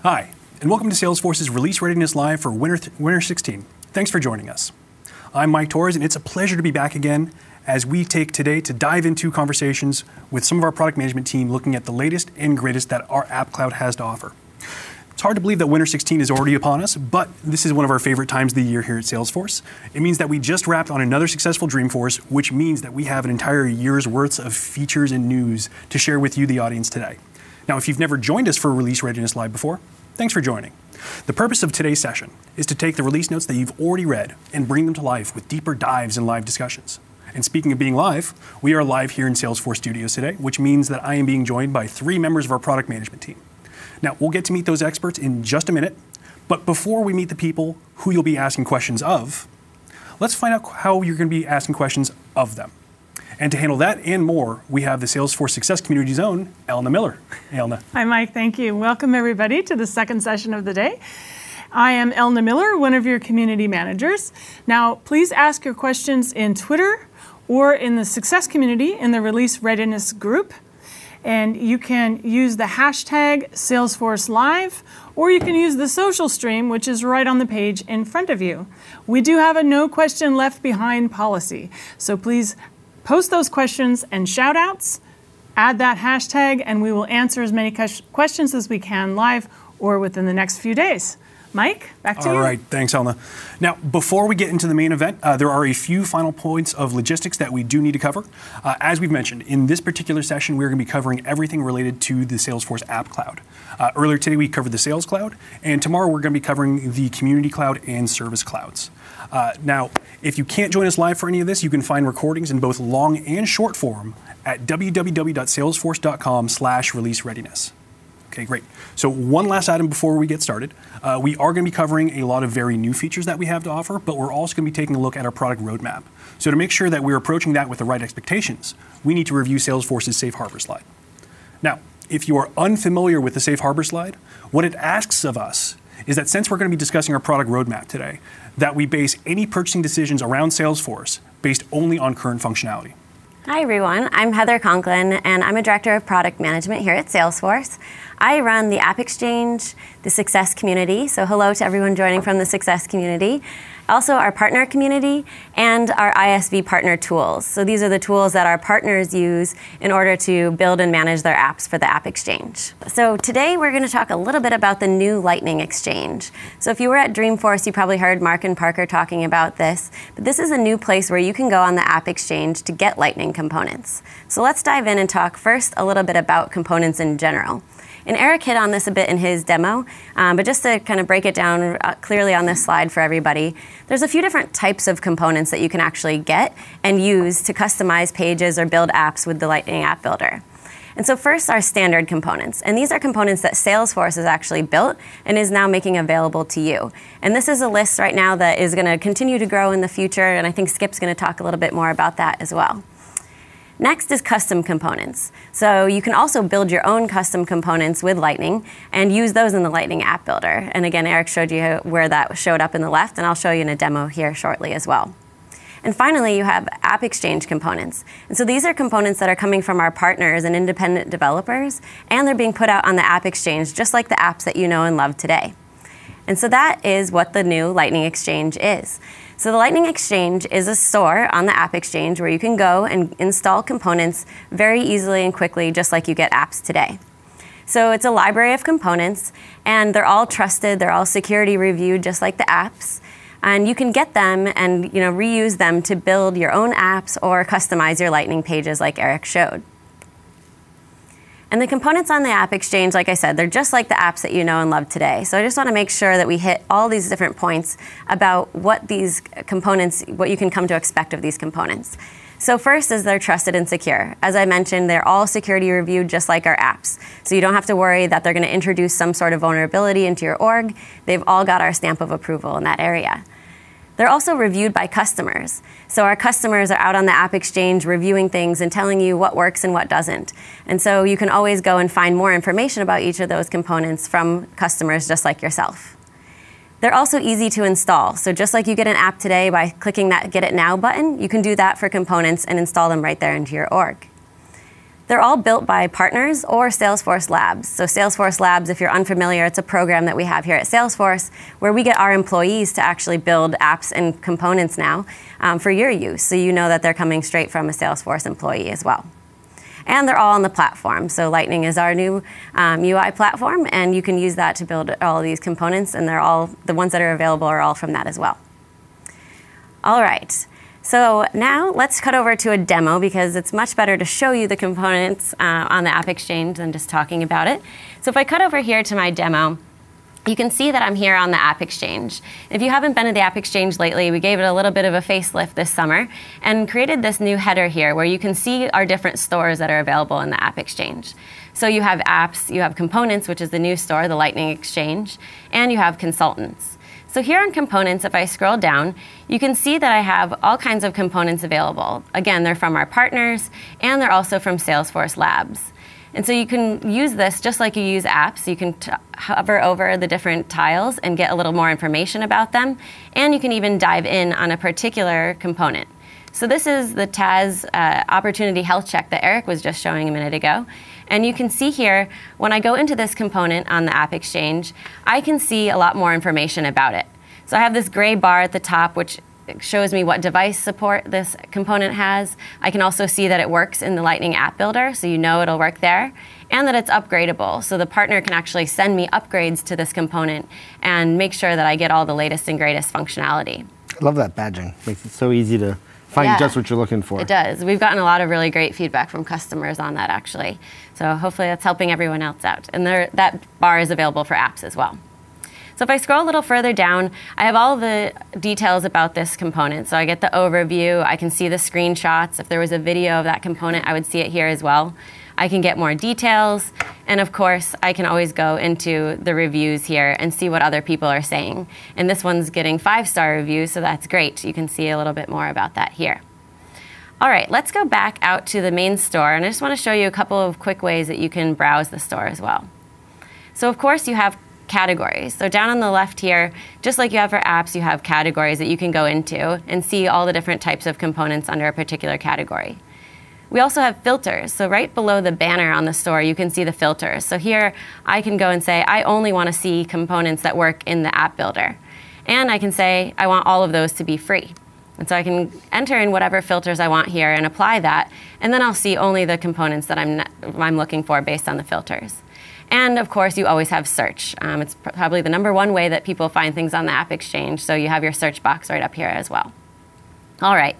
Hi, and welcome to Salesforce's Release Readiness Live for Winter 16. Thanks for joining us. I'm Mike Torres, and it's a pleasure to be back again as we take today to dive into conversations with some of our product management team looking at the latest and greatest that our App Cloud has to offer. It's hard to believe that Winter 16 is already upon us, but this is one of our favorite times of the year here at Salesforce. It means that we just wrapped on another successful Dreamforce, which means that we have an entire year's worth of features and news to share with you, the audience, today. Now, if you've never joined us for Release Readiness Live before, thanks for joining. The purpose of today's session is to take the release notes that you've already read and bring them to life with deeper dives and live discussions. And speaking of being live, we are live here in Salesforce Studios today, which means that I am being joined by 3 members of our product management team. Now, we'll get to meet those experts in just a minute, but before we meet the people who you'll be asking questions of, let's find out how you're going to be asking questions of them. And to handle that and more, we have the Salesforce Success Community's own, Elna Miller. Hey, Elna. Hi, Mike. Thank you. Welcome, everybody, to the second session of the day. I am Elna Miller, one of your community managers. Now, please ask your questions in Twitter or in the Success Community in the Release Readiness group. And you can use the hashtag Salesforce Live, or you can use the social stream, which is right on the page in front of you. We do have a no question left behind policy, so please post those questions and shout outs, add that hashtag, and we will answer as many questions as we can live or within the next few days. Mike, back to you. All right, thanks, Elna. Now, before we get into the main event, there are a few final points of logistics that we do need to cover. As we've mentioned, in this particular session, we're going to be covering everything related to the Salesforce App Cloud. Earlier today, we covered the Sales Cloud, and tomorrow we're going to be covering the Community Cloud and Service Clouds. Now, if you can't join us live for any of this, you can find recordings in both long and short form at www.salesforce.com/release-readiness. Okay, great. So one last item before we get started. We are going to be covering a lot of very new features that we have to offer, but we're also going to be taking a look at our product roadmap. So to make sure that we're approaching that with the right expectations, we need to review Salesforce's Safe Harbor slide. Now, if you are unfamiliar with the Safe Harbor slide, what it asks of us is that since we're going to be discussing our product roadmap today, that we base any purchasing decisions around Salesforce based only on current functionality. Hi everyone, I'm Heather Conklin and I'm a Director of Product Management here at Salesforce. I run the App Exchange, the Success Community, so hello to everyone joining from the Success Community. Also our partner community and our ISV partner tools. So these are the tools that our partners use in order to build and manage their apps for the App Exchange. So today we're going to talk a little bit about the new Lightning Exchange. So if you were at Dreamforce, you probably heard Mark and Parker talking about this, but this is a new place where you can go on the App Exchange to get Lightning components. So let's dive in and talk first a little bit about components in general. And Eric hit on this a bit in his demo, but just to kind of break it down clearly on this slide for everybody, there's a few different types of components that you can actually get and use to customize pages or build apps with the Lightning App Builder. And so first are standard components. And these are components that Salesforce has actually built and is now making available to you. And this is a list right now that is going to continue to grow in the future, and I think Skip's going to talk a little bit more about that as well. Next is custom components. So you can also build your own custom components with Lightning and use those in the Lightning App Builder. And again, Eric showed you where that showed up in the left, and I'll show you in a demo here shortly as well. And finally, you have App Exchange components. And so these are components that are coming from our partners and independent developers, and they're being put out on the App Exchange, just like the apps that you know and love today. And so that is what the new Lightning Exchange is. So the Lightning Exchange is a store on the App Exchange where you can go and install components very easily and quickly, just like you get apps today. So it's a library of components, and they're all trusted, they're all security reviewed, just like the apps. And you can get them and reuse them to build your own apps or customize your Lightning pages like Eric showed. And the components on the App Exchange, like I said, they're just like the apps that you know and love today. So I just want to make sure that we hit all these different points about what these components, what you can come to expect of these components. So first is they're trusted and secure. As I mentioned, they're all security reviewed just like our apps. So you don't have to worry that they're going to introduce some sort of vulnerability into your org. They've all got our stamp of approval in that area. They're also reviewed by customers. So our customers are out on the App Exchange reviewing things and telling you what works and what doesn't. And so you can always go and find more information about each of those components from customers just like yourself. They're also easy to install. So just like you get an app today by clicking that Get It Now button, you can do that for components and install them right there into your org. They're all built by partners or Salesforce Labs. So Salesforce Labs, if you're unfamiliar, it's a program that we have here at Salesforce where we get our employees to actually build apps and components now for your use. So you know that they're coming straight from a Salesforce employee as well. And they're all on the platform. So Lightning is our new UI platform, and you can use that to build all of these components, and they're all, the ones that are available are all from that as well. All right. So now let's cut over to a demo because it's much better to show you the components on the App Exchange than just talking about it. So if I cut over here to my demo, you can see that I'm here on the App Exchange. If you haven't been to the App Exchange lately, we gave it a little bit of a facelift this summer and created this new header here where you can see our different stores that are available in the App Exchange. So you have apps, you have components, which is the new store, the Lightning Exchange, and you have consultants. So here on components, if I scroll down, you can see that I have all kinds of components available. Again, they're from our partners, and they're also from Salesforce Labs. And so you can use this just like you use apps. You can hover over the different tiles and get a little more information about them, and you can even dive in on a particular component. So this is the TAS Opportunity Health Check that Eric was just showing a minute ago. And you can see here, when I go into this component on the App Exchange, I can see a lot more information about it. So I have this gray bar at the top, which shows me what device support this component has. I can also see that it works in the Lightning App Builder, so you know it'll work there, and that it's upgradable. So the partner can actually send me upgrades to this component and make sure that I get all the latest and greatest functionality. I love that badging. Makes it so easy to find just what you're looking for. It does. We've gotten a lot of really great feedback from customers on that, actually. So hopefully that's helping everyone else out. And that bar is available for apps as well. So if I scroll a little further down, I have all the details about this component. So I get the overview. I can see the screenshots. If there was a video of that component, I would see it here as well. I can get more details. And of course, I can always go into the reviews here and see what other people are saying. And this one's getting 5-star reviews, so that's great. You can see a little bit more about that here. All right, let's go back out to the main store. And I just want to show you a couple of quick ways that you can browse the store as well. So of course, you have categories. So down on the left here, just like you have for apps, you have categories that you can go into and see all the different types of components under a particular category. We also have filters. So right below the banner on the store, you can see the filters. So here, I can go and say, I only want to see components that work in the App Builder. And I can say, I want all of those to be free. And so I can enter in whatever filters I want here and apply that, and then I'll see only the components that I'm looking for based on the filters. And of course, you always have search. It's probably the #1 way that people find things on the App Exchange, so you have your search box right up here as well. All right.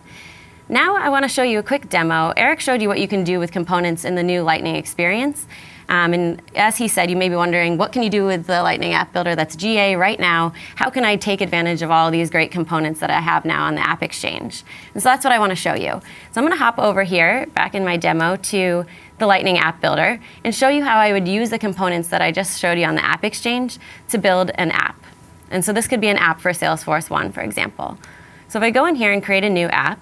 Now I want to show you a quick demo. Eric showed you what you can do with components in the new Lightning experience. And as he said, you may be wondering, what can you do with the Lightning App Builder that's GA right now? How can I take advantage of all these great components that I have now on the App Exchange? And so that's what I want to show you. So I'm going to hop over here, back in my demo, to the Lightning App Builder and show you how I would use the components that I just showed you on the App Exchange to build an app. And so this could be an app for Salesforce One, for example. So if I go in here and create a new app,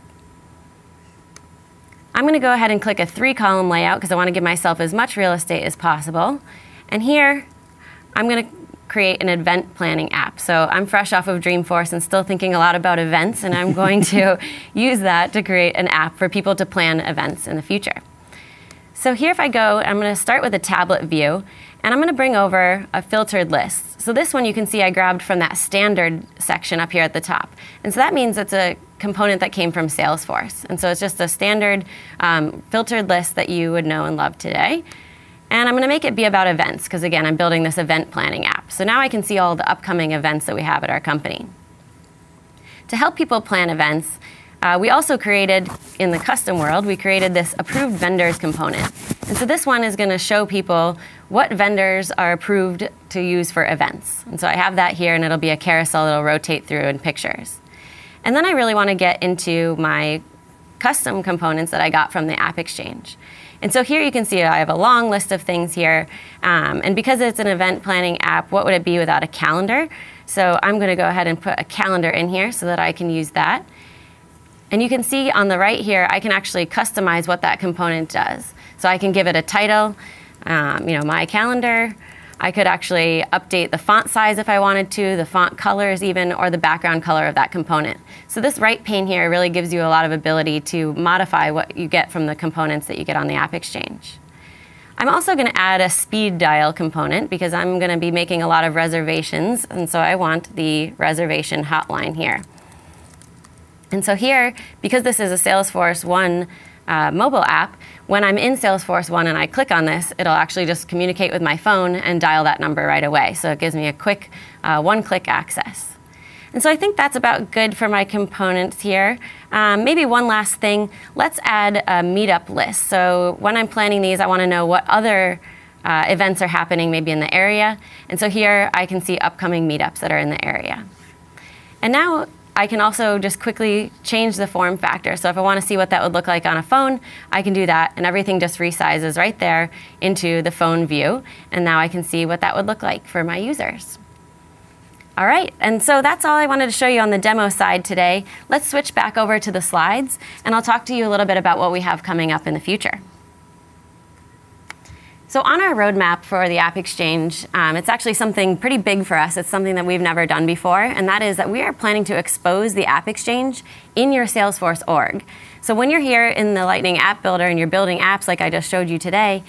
I'm going to go ahead and click a 3-column layout because I want to give myself as much real estate as possible. And here, I'm going to create an event planning app. So I'm fresh off of Dreamforce and still thinking a lot about events, and I'm going to use that to create an app for people to plan events in the future. So here, if I go, I'm going to start with a tablet view, and I'm going to bring over a filtered list. So this one you can see I grabbed from that standard section up here at the top. And so that means it's a component that came from Salesforce. And so it's just a standard filtered list that you would know and love today. And I'm going to make it be about events, because again, I'm building this event planning app. So now I can see all the upcoming events that we have at our company. To help people plan events, we also created, in the custom world, we created this approved vendors component. And so this one is going to show people what vendors are approved to use for events. And so I have that here, and it'll be a carousel that'll rotate through in pictures. And then I really want to get into my custom components that I got from the App Exchange. And so here you can see I have a long list of things here. And because it's an event planning app, what would it be without a calendar? So I'm going to go ahead and put a calendar in here so that I can use that. And you can see on the right here, I can actually customize what that component does. So I can give it a title, my calendar. I could actually update the font size if I wanted to, the font colors even, or the background color of that component. So this right pane here really gives you a lot of ability to modify what you get from the components that you get on the AppExchange. I'm also going to add a speed dial component because I'm going to be making a lot of reservations, and so I want the reservation hotline here. And so here, because this is a Salesforce 1 mobile app, when I'm in Salesforce 1 and I click on this, it'll actually just communicate with my phone and dial that number right away. So it gives me a quick one-click access. And so I think that's about good for my components here. Maybe one last thing, let's add a meetup list. So when I'm planning these, I want to know what other events are happening maybe in the area. And so here I can see upcoming meetups that are in the area. And now I can also just quickly change the form factor. So if I want to see what that would look like on a phone, I can do that, and everything just resizes right there into the phone view. And now I can see what that would look like for my users. All right, and so that's all I wanted to show you on the demo side today. Let's switch back over to the slides, and I'll talk to you a little bit about what we have coming up in the future. So on our roadmap for the AppExchange, it's actually something pretty big for us. It's something that we've never done before, and that is that we are planning to expose the AppExchange in your Salesforce org. So when you're here in the Lightning App Builder and you're building apps like I just showed you today,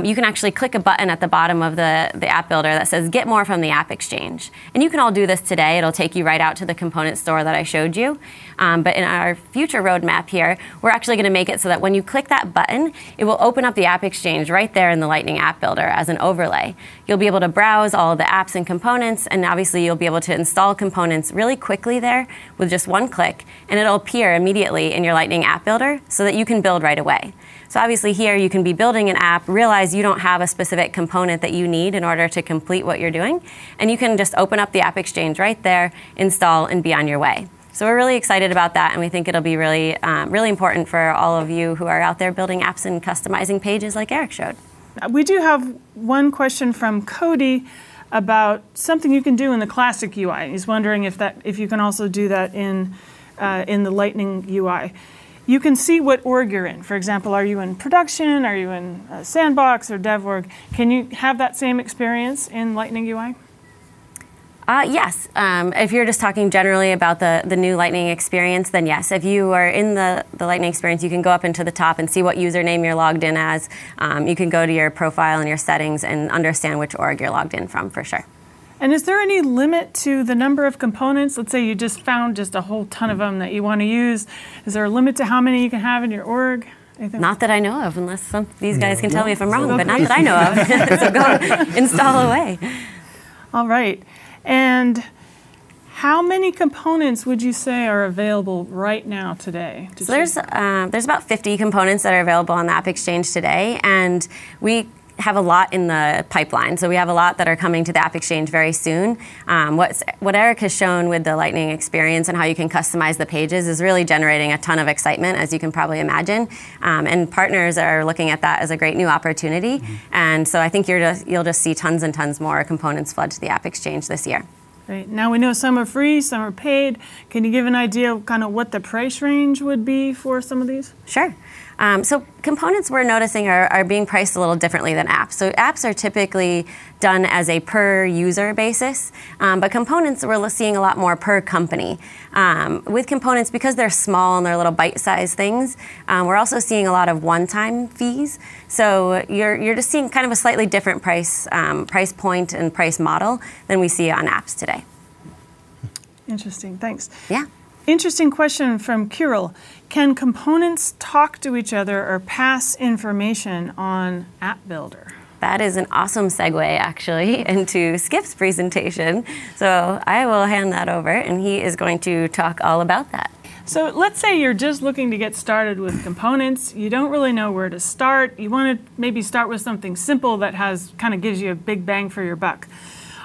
you can actually click a button at the bottom of the App Builder that says Get More from the AppExchange. And you can all do this today. It'll take you right out to the component store that I showed you. But in our future roadmap here, we're actually going to make it so that when you click that button, it will open up the AppExchange right there in the Lightning App Builder as an overlay. You'll be able to browse all of the apps and components, and obviously you'll be able to install components really quickly there with just one click, and it'll appear immediately in your Lightning App Builder so that you can build right away. So obviously here you can be building an app, realize you don't have a specific component that you need in order to complete what you're doing, and you can just open up the AppExchange right there, install, and be on your way. So we're really excited about that, and we think it'll be really, really important for all of you who are out there building apps and customizing pages like Eric showed. We do have one question from Cody about something you can do in the classic UI. He's wondering if you can also do that in the Lightning UI. You can see what org you're in. For example, are you in production? Are you in sandbox or dev org? Can you have that same experience in Lightning UI? Yes. If you're just talking generally about the new Lightning experience, then yes. If you are in the Lightning experience, you can go up into the top and see what username you're logged in as. You can go to your profile and your settings and understand which org you're logged in from, for sure. And is there any limit to the number of components? Let's say you just found just a whole ton of them that you want to use. Is there a limit to how many you can have in your org? Not that I know of, unless these guys can tell me if I'm wrong, but not that I know of. So go install away. All right. And how many components would you say are available right now today? So there's about 50 components that are available on the AppExchange today, and we have a lot in the pipeline. So we have a lot that are coming to the AppExchange very soon. What Eric has shown with the Lightning experience and how you can customize the pages is really generating a ton of excitement, as you can probably imagine. And partners are looking at that as a great new opportunity. And so I think you'll just see tons and tons more components flood to the AppExchange this year. Great. Now we know some are free, some are paid. Can you give an idea of kind of what the price range would be for some of these? Sure. So components we're noticing are being priced a little differently than apps. So apps are typically done as a per user basis, but components we're seeing a lot more per company. With components, because they're small and they're little bite-sized things, we're also seeing a lot of one-time fees. So you're just seeing kind of a slightly different price point and price model than we see on apps today. Interesting, thanks. Yeah. Interesting question from Kirill. Can components talk to each other or pass information on App Builder? That is an awesome segue, actually, into Skip's presentation. So I will hand that over, and he is going to talk all about that. So let's say you're just looking to get started with components. You don't really know where to start. You want to maybe start with something simple that kind of gives you a big bang for your buck.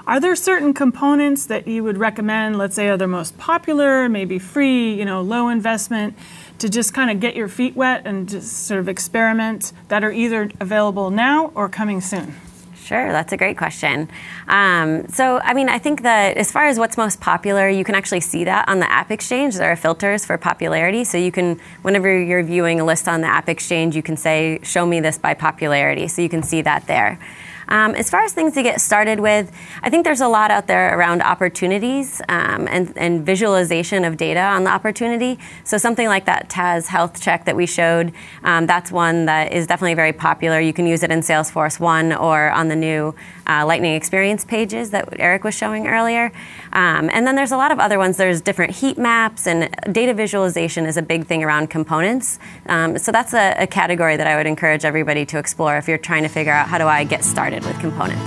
Are there certain components that you would recommend, let's say, are the most popular, maybe free, low investment, to just kind of get your feet wet and just sort of experiment, that are either available now or coming soon? Sure, that's a great question. I think that as far as what's most popular, you can actually see that on the AppExchange. There are filters for popularity, so you can, whenever you're viewing a list on the AppExchange, you can say, show me this by popularity, so you can see that there. As far as things to get started with, I think there's a lot out there around opportunities and visualization of data on the opportunity. So something like that TAS health check that we showed, that's one that is definitely very popular. You can use it in Salesforce 1 or on the new Lightning Experience pages that Eric was showing earlier. And then there's a lot of other ones. There's different heat maps, and data visualization is a big thing around components. So that's a category that I would encourage everybody to explore if you're trying to figure out how do I get started with components.